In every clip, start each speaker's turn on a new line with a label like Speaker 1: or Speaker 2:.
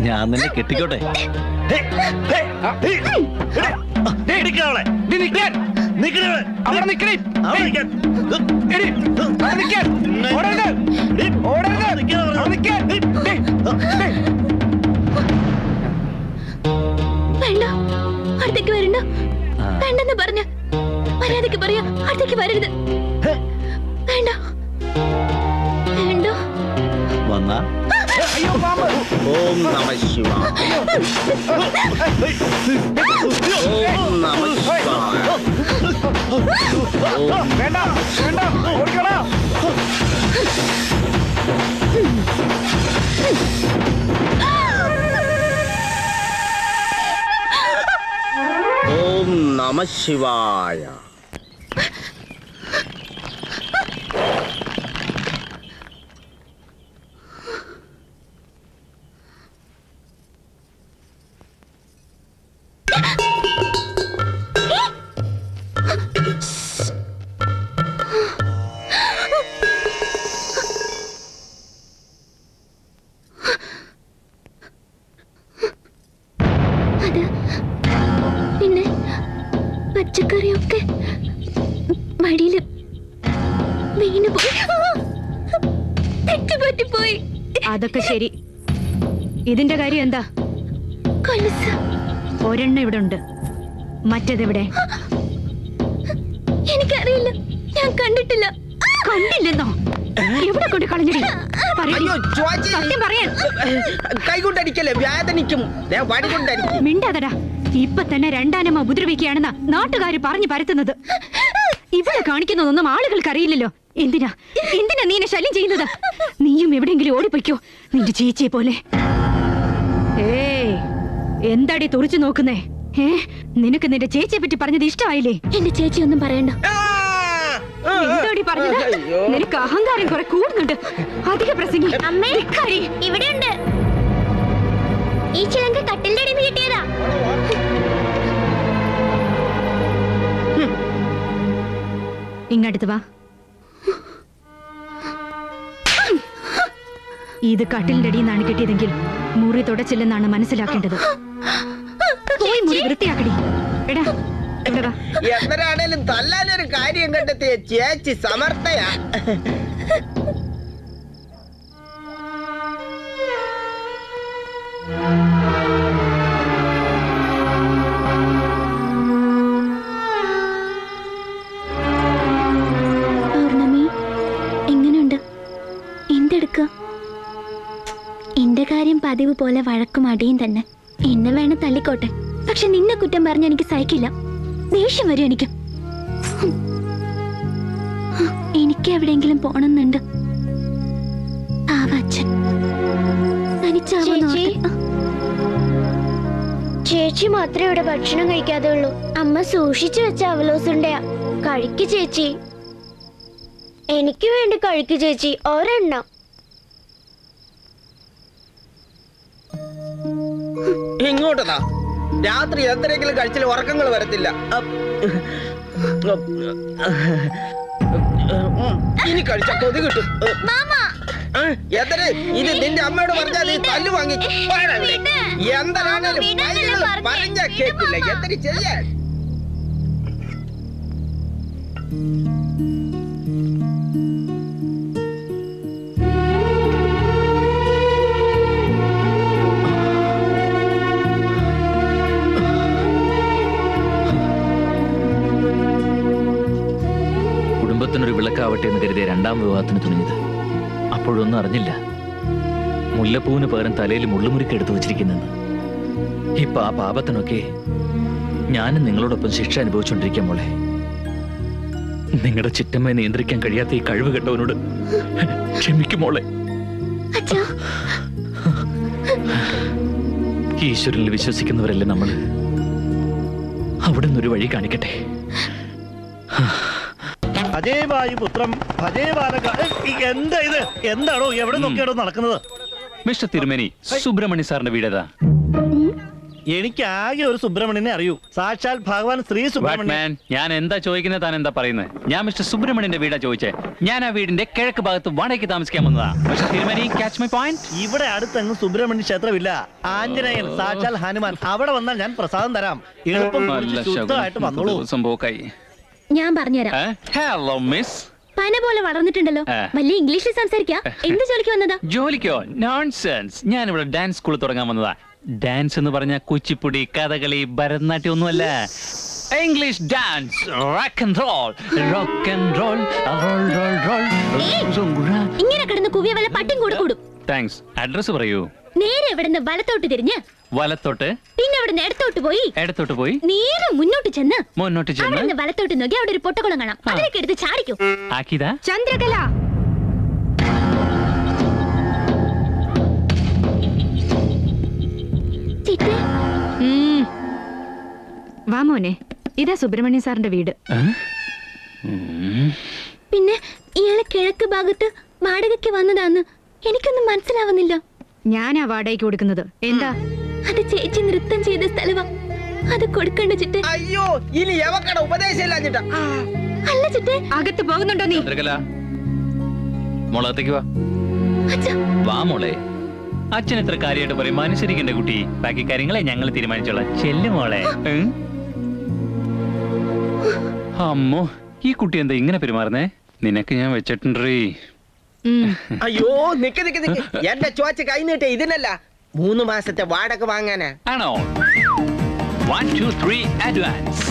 Speaker 1: ഞാൻ നിന്നെ കെട്ടിക്കോട്ടെ.
Speaker 2: അടുത്തേക്ക് വരണ്ട, വേണ്ടെന്ന് പറഞ്ഞ മര്യാദക്ക് പറയാ. അടുത്തേക്ക് വരരുത്. വേണ്ട വേണ്ട.
Speaker 1: വന്നാ
Speaker 3: ഓം നമഃ ശിവായ. ഓം നമഃ ശിവായ.
Speaker 4: വേണ്ട വേണ്ട, ഓടിക്കോടാ.
Speaker 3: ഓം നമഃ ശിവായ.
Speaker 2: പിന്നെ പച്ചക്കറിയൊക്കെ വഴിയില് വീണ് പോയി. തെറ്റുപറ്റിപ്പോയി.
Speaker 5: അതൊക്കെ ശരി. ഇതിന്റെ കാര്യം എന്താ?
Speaker 2: കൊലുസ്
Speaker 5: ഒരെണ്ണം ഇവിടെ ഉണ്ട്, മറ്റേതെവിടെ?
Speaker 2: എനിക്കറിയില്ല, ഞാൻ കണ്ടിട്ടില്ല.
Speaker 5: കണ്ടില്ലെന്നോ? എവിടെ കൊണ്ട് കളഞ്ഞടി? സത്യം പറയാൻ.
Speaker 3: കൈകൊണ്ടടിക്കല്ലേ, വേദനിക്കും. വടി കൊണ്ടടിക്കും.
Speaker 5: മിണ്ടാതടാ. ഇപ്പൊ തന്നെ രണ്ടാനമ്മ ഉപദ്രവിക്കുകയാണെന്നാ നാട്ടുകാര് പറഞ്ഞു പരത്തുന്നത്. ഇവിടെ കാണിക്കുന്നതൊന്നും ആളുകൾക്ക് അറിയില്ലല്ലോ. എന്തിനാ നീ എന്നെ ശല്യം ചെയ്യുന്നത്? നീയും എവിടെയെങ്കിലും ഓടിപ്പോയ്ക്കോ, നിന്റെ ചേച്ചിയെ പോലെ. എന്താടി തുറിച്ചു നോക്കുന്നേ? നിനക്ക് നിന്റെ ചേച്ചിയെ പറ്റി പറഞ്ഞത് ഇഷ്ടമായില്ലേ?
Speaker 2: എന്റെ ചേച്ചി ഒന്നും പറയണ്ട.
Speaker 5: എന്താടി പറഞ്ഞത്? നിനക്ക് അഹങ്കാരം കുറെ കൂടുന്നുണ്ട്. അധിക പ്രസംഗി.
Speaker 2: അമ്മേ, ഇവിടെയുണ്ട്. ഈ ചിലങ്ക കട്ടിലിന്റെ അടിയിൽ കിട്ടിയതാ.
Speaker 5: ഇങ്ങടുത്ത് വാ. ഇത് കട്ടിലിന്റെ അടിയിൽ നിന്നാണ് കിട്ടിയതെങ്കിൽ മുറി തുടച്ചില്ലെന്നാണ് മനസ്സിലാക്കേണ്ടത്. പോയി മുറി വൃത്തിയാക്കടി. എടാ
Speaker 3: എന്തരാണേലും തല്ലാനൊരു കാര്യം കണ്ടെത്തിയ ചേച്ചി സമർത്ഥയാ.
Speaker 2: പൗർണമി, എങ്ങനെയുണ്ട്? എന്തെടുക്ക? എന്റെ കാര്യം പതിവ് പോലെ വഴക്കും അടിയും തന്നെ. എന്നെ വേണം തല്ലിക്കോട്ടെ, പക്ഷെ നിന്നെ കുറ്റം പറഞ്ഞ എനിക്ക് സഹിക്കില്ല. ദേഷ്യം വരും എനിക്ക്. എനിക്ക് എവിടെയെങ്കിലും പോണമെന്നുണ്ട്. അച്ഛൻ ചേച്ചി മാത്രമേ ഇവിടെ ഭക്ഷണം കഴിക്കാതെ ഉള്ളൂ. അമ്മ സൂക്ഷിച്ചു വെച്ച അവലോസുണ്ടയാ. കഴിക്ക് ചേച്ചി. എനിക്ക് വേണ്ടി കഴിക്ക് ചേച്ചി, ഒരെണ്ണം.
Speaker 3: ഇങ്ങോട്ടാ. രാത്രി എത്രയെങ്കിലും കഴിച്ചാൽ ഉറക്കങ്ങൾ വരത്തില്ല. ഇനി കഴിച്ച കൊതി കിട്ടും. ഇത് നിന്റെ അമ്മയോട് പറഞ്ഞാൽ നീ തല്ലു വാങ്ങിക്കും. എന്താണെങ്കിലും പറഞ്ഞ കേട്ടില്ല. എന്തിനു ചെയ്യാൻ?
Speaker 1: കുടുംബത്തിനൊരു വിളക്കാവട്ടെ എന്ന് കരുതിയ രണ്ടാം വിവാഹത്തിന് തുനിഞ്ഞത്. അപ്പോഴൊന്നും അറിഞ്ഞില്ല മുല്ലപ്പൂവിന് പകരം തലയിൽ മുള്ളുമുറിക്ക് എടുത്തു വച്ചിരിക്കുന്നെന്ന്. ഇപ്പൊ ആ പാപത്തിനൊക്കെ ഞാനും നിങ്ങളോടൊപ്പം ശിക്ഷ അനുഭവിച്ചുകൊണ്ടിരിക്കാൻ മോളെ. നിങ്ങളുടെ ചിറ്റമ്മയെ നിയന്ത്രിക്കാൻ കഴിയാത്ത ഈ കഴിവ് കെട്ടവനോട് ക്ഷമിക്കും മോളെ. ഈശ്വരനിൽ വിശ്വസിക്കുന്നവരല്ലേ നമ്മള്. അവിടെ നിന്നൊരു വഴി കാണിക്കട്ടെ.
Speaker 4: പുത്രം എന്താ ഇത്? എന്താണോ എവിടെ നോക്കിയാണോ നടക്കുന്നത്?
Speaker 1: മിസ്റ്റർ തിരുമേനി, സുബ്രഹ്മണ്യ സാറിന്റെ വീടേതാ?
Speaker 4: എനിക്ക് ആകെ ഒരു സുബ്രഹ്മണ്യനെ അറിയൂ. സാക്ഷാൽ ഭഗവാൻ ശ്രീ സുബ്രഹ്മണ്യൻ.
Speaker 1: ഞാൻ എന്താ ചോദിക്കുന്നത്, താൻ എന്താ പറയുന്നത്? ഞാൻ മിസ്റ്റർ സുബ്രഹ്മണ്യന്റെ വീടാ ചോദിച്ചേ. ഞാൻ ആ വീടിന്റെ കിഴക്ക് ഭാഗത്ത് വാടകയ്ക്ക് താമസിക്കാൻ വന്നതാ. ഇവിടെ
Speaker 4: അടുത്തെങ്ങും സുബ്രഹ്മണ്യ ക്ഷേത്രമില്ല. ആഞ്ജനേയൻ, സാക്ഷാൽ ഹനുമാൻ. അവിടെ വന്നാൽ ഞാൻ പ്രസാദം തരാം. എളുപ്പം ശുദ്ധമായിട്ട് വന്നോളൂ.
Speaker 2: ഞാൻ പറഞ്ഞുതരാം.
Speaker 1: Hello miss.
Speaker 2: പന പോലെ വളർന്നിട്ടുണ്ടല്ലോ. വലിയ ഇംഗ്ലീഷിൽ സംസാരിക്കാ. എന്ത് ജോലിക്ക് വന്നതാ?
Speaker 1: ജോലിക്കോ? നോൺസെൻസ്. ഞാൻ ഇവിടെ ഡാൻസ് സ്കൂൾ തുടങ്ങാൻ വന്നതാ. ഡാൻസ് എന്ന് പറഞ്ഞ കുച്ചിപ്പുടി, കഥകളി, ഭരതനാട്യം ഒന്നുമല്ല. English dance, rock and roll, rock and roll, roll roll roll.
Speaker 2: ഇങ്ങനെ കിടന്ന് കുവിയ വല്ല പട്ടിയും കൂടെ കൂടും.
Speaker 1: താങ്ക്സ്. അഡ്രസ് പറയൂ.
Speaker 2: നേരെ ഇവിടുന്ന് വലത്തോട്ട് തിരിഞ്ഞ്
Speaker 1: വലത്തോട്ട്,
Speaker 2: പിന്നെ ഇവിടുന്ന് ഇടത്തോട്ട് പോയി നേരെ മുന്നോട്ട് ചെന്ന് അവിടെ വലത്തോട്ട് നോക്കി അവിടെ ഒരു പൊട്ടക്കുളം കാണാം. അതിലേക്ക് എടുത്ത് ചാടിക്കൂ.
Speaker 1: ആക്കിതാ
Speaker 5: ചന്ദ്രകല. വാ മോനെ, ഇതാ സുബ്രഹ്മണ്യ സാറിന്റെ വീട്.
Speaker 2: പിന്നെ ഇയാളെ കിഴക്ക് ഭാഗത്ത് വാടകയ്ക്ക് വന്നതാന്ന് എനിക്കൊന്നും മനസ്സിലാവുന്നില്ല.
Speaker 5: ഞാനാ വാടകയ്ക്ക് കൊടുക്കുന്നത്. എന്താ?
Speaker 2: അത് ചേച്ചി നൃത്തം ചെയ്ത സ്ഥലവാ. അത് കൊടുക്കണ്ട ചിട്ടെ.
Speaker 3: അയ്യോ, ഇനി എവക്കട ഉപദേശമില്ല ചിട്ട.
Speaker 2: അല്ല ചിട്ടെ,
Speaker 5: അകത്ത് പോകുന്നുണ്ടോ നീ?
Speaker 1: മോളത്തേക്ക് വാ. വാ മോളെ. അച്ഛൻ എത്ര കാര്യമായിട്ട് പറയും, അനുസരിക്കണ്ടേ കുട്ടി. ബാക്കി കാര്യങ്ങളെ ഞങ്ങൾ തീരുമാനിച്ചോളാം. ചെല്ലു മോളെ. അമ്മോ, ഈ കുട്ടി എന്താ ഇങ്ങനെ പെരുമാറുന്നേ? നിനക്ക് ഞാൻ വെച്ചിട്ടുണ്ടേ.
Speaker 3: അയ്യോ, നിക്ക് നിക്ക് നിക്ക്. എന്റെ ചോദിച്ച കൈ നീട്ടെ. ഇതിനല്ല, 3 മാസത്തെ വാടക വാങ്ങാനാ.
Speaker 1: ആണോ? 1 2 3 അഡ്വാൻസ്.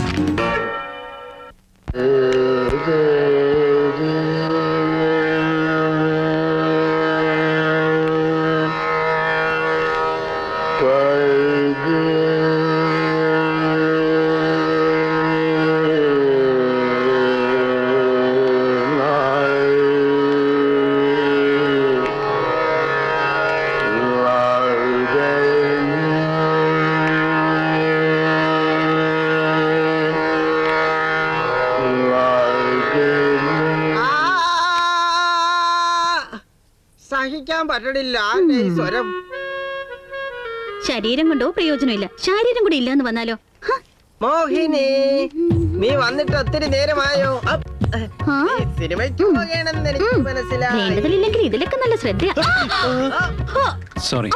Speaker 3: സഹിക്കാൻ പറ്റണില്ല സ്വരം.
Speaker 2: ശരീരം കൊണ്ടോ പ്രയോജനമില്ല, ശരീരം കൂടി ഇല്ലാന്ന് വന്നാലോ.
Speaker 3: മോഹിനി, നീ വന്നിട്ട് ഒത്തിരി നേരമായോ? സിനിമയ്ക്ക് പോകണമെന്ന് എനിക്ക് മനസ്സിലായി.
Speaker 2: വേണ്ടതില്ലെങ്കിൽ ഇതിലൊക്കെ നല്ല ശ്രദ്ധ.
Speaker 1: സോറി.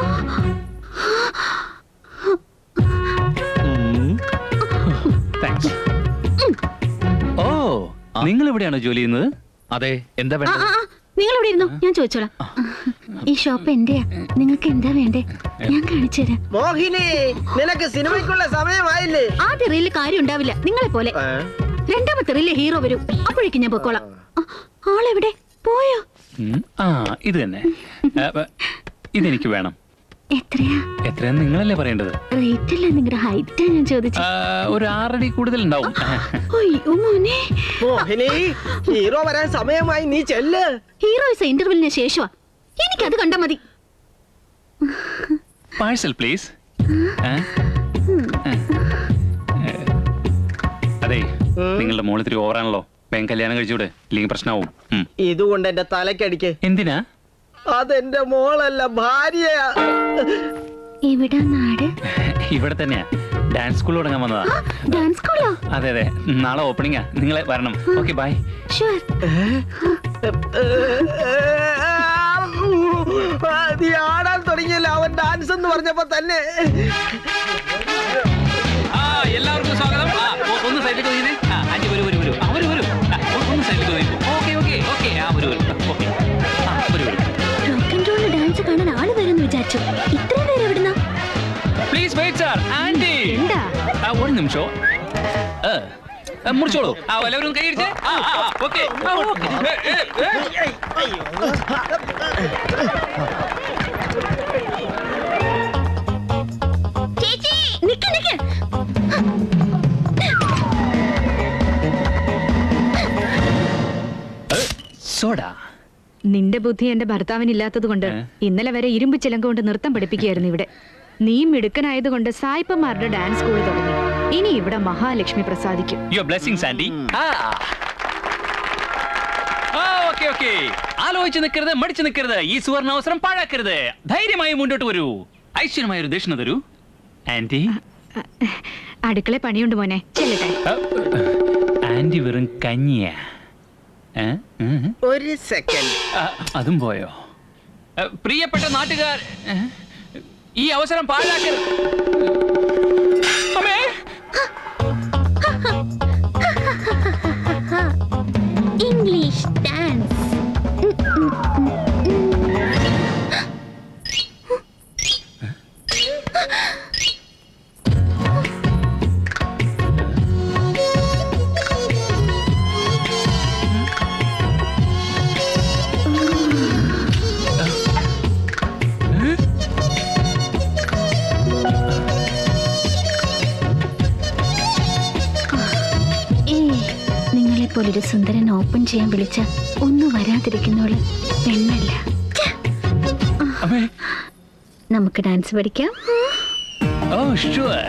Speaker 1: താങ്ക്സ്. ഓ, നിങ്ങൾ എവിടെയാണോ ജോലി ചെയ്യുന്നത്? അതെ. എന്താ വേണ്ടത്?
Speaker 2: നിങ്ങൾ ഇവിടെ ഇരുന്നോ, ഞാൻ ചോദിച്ചോളാം. ഈ ഷോപ്പ് എന്റെയാ. നിങ്ങൾക്ക് എന്താ വേണ്ടേ? ഞാൻ കാണിച്ചു തരാം.
Speaker 3: മോഹിനി, നിനക്ക് സിനിമയ്ക്കുള്ള സമയമായില്ലേ?
Speaker 2: ആദ്യ റീലിൽ കാര്യം ഉണ്ടാവില്ല നിങ്ങളെ പോലെ. രണ്ടാമത്തെ റീലിലെ ഹീറോ വരും, അപ്പോഴേക്കും ഞാൻ പൊക്കോളാം. ആളെവിടെ പോയോ?
Speaker 1: ഇത് തന്നെ. ഇതെനിക്ക് വേണം. എത്രയാ നിങ്ങളല്ലേ പറയേണ്ടത്?
Speaker 2: റേറ്റ് അല്ല, നിങ്ങളുടെ ഹൈറ്റാ ഞാൻ ചോദിച്ചത്.
Speaker 1: ഒരു 6 അടി കൂടുതൽ ഉണ്ടാവും.
Speaker 3: മോഹിനി, ഹീറോ വരാൻ സമയമായി, നീ ചെല്ല്.
Speaker 2: ഹീറോയിസ് ഇന്റർവെല്ലിന് ശേഷമാ. എനിക്കത് കണ്ടാ മതി.
Speaker 1: Parcel please. അതെ, നിങ്ങളുടെ മോൾ ഇത്തിരി ഓവറാണല്ലോ. വേഗം കല്യാണം കഴിച്ചൂടെ, ഇല്ലെങ്കിൽ പ്രശ്നമാവും.
Speaker 3: ഇതുകൊണ്ട് എന്റെ തലക്കടിക്ക്.
Speaker 1: എന്തിനാ?
Speaker 3: അതെന്റെ മോളല്ല, ഭാര്യയാ.
Speaker 2: എവിടാ നാട്?
Speaker 1: ഇവിടെ തന്നെയാ. ഡാൻസ് സ്കൂൾ തുടങ്ങാൻ വന്നതാ.
Speaker 2: ഡാൻസ് സ്കൂളോ?
Speaker 1: അതെ അതെ, നാളെ ഓപ്പണിംഗാ. നിങ്ങളെ വരണം. Okay, bye.
Speaker 3: നീ ആടാൻ തുടങ്ങിയല്ലോ അവൻ ഡാൻസ് എന്ന് പറഞ്ഞപ്പോ തന്നെ.
Speaker 1: എല്ലാവർക്കും സ്വാഗതം. ഒന്ന് സൈഡിൽ തോന്നിയേ. അഞ്ച് വരൂ വരൂ വരൂ. അവര് വരൂ. ഒന്ന് സൈഡിൽ തോന്നി. Okay okay okay. വരൂ വരൂ. ഓക്കെ, വരൂ വരൂ.
Speaker 2: റോക്ക് ആൻഡ് റോൾ ഡാൻസ് കാണാൻ ആള് വരുമെന്ന് വിചാരിച്ചു. ഇത്രയും പേര് എവിടുന്നാ?
Speaker 1: Please wait sir. ആന്റി, ഒരു നിമിഷം. മുറിച്ചോളൂ. എല്ലാവരും കൈയടിച്ചേ. ഓക്കെ.
Speaker 2: ചേച്ചി, നിക്ക് നിക്ക്.
Speaker 1: സോഡാ.
Speaker 5: നിന്റെ ബുദ്ധി എന്റെ ഭർത്താവിനില്ലാത്തത് കൊണ്ട് ഇന്നലെ വരെ ഇരുമ്പ് ചിലങ്ക കൊണ്ട് നൃത്തം പഠിപ്പിക്കുകയായിരുന്നു ഇവിടെ. നീ മിടുക്കനായതുകൊണ്ട് സായിപ്പന്മാരുടെ ഡാൻസ് സ്കൂൾ തുടങ്ങി. ഇനി ഇവിടെ മഹാലക്ഷ്മി പ്രസാദിക്കും.
Speaker 1: Your blessings aunty. Okay okay. ആലോചിച്ച് നിൽക്കരുത്, മടിച്ചു നിൽക്കരുത്. ഈ സുവർണ അവസരം പാഴാക്കരുത്. ധൈര്യമായി മുന്നോട്ട് വരൂ. ഐശ്വര്യമായ ഒരു ദക്ഷിണ തരൂ ആന്റി.
Speaker 5: അടുക്കള പണിയുണ്ട് മോനെ, ചെല്ലട്ടെ.
Speaker 6: ആന്റി വെറും കഞ്ഞിയാ.
Speaker 3: ഒരു സെക്കൻഡ്.
Speaker 6: അതും പോയോ?
Speaker 1: പ്രിയപ്പെട്ട നാട്ടുകാർ, ഈ അവസരം പാഴാക്കരുത്.
Speaker 2: English dance. നിങ്ങളെപ്പോലൊരു സുന്ദരൻ ഓപ്പൺ ചെയ്യാൻ വിളിച്ച ഒന്നും വരാതിരിക്കുന്നോള് പെണ്ണല്ല. നമുക്ക് ഡാൻസ് പഠിക്കാം.
Speaker 6: Oh sure.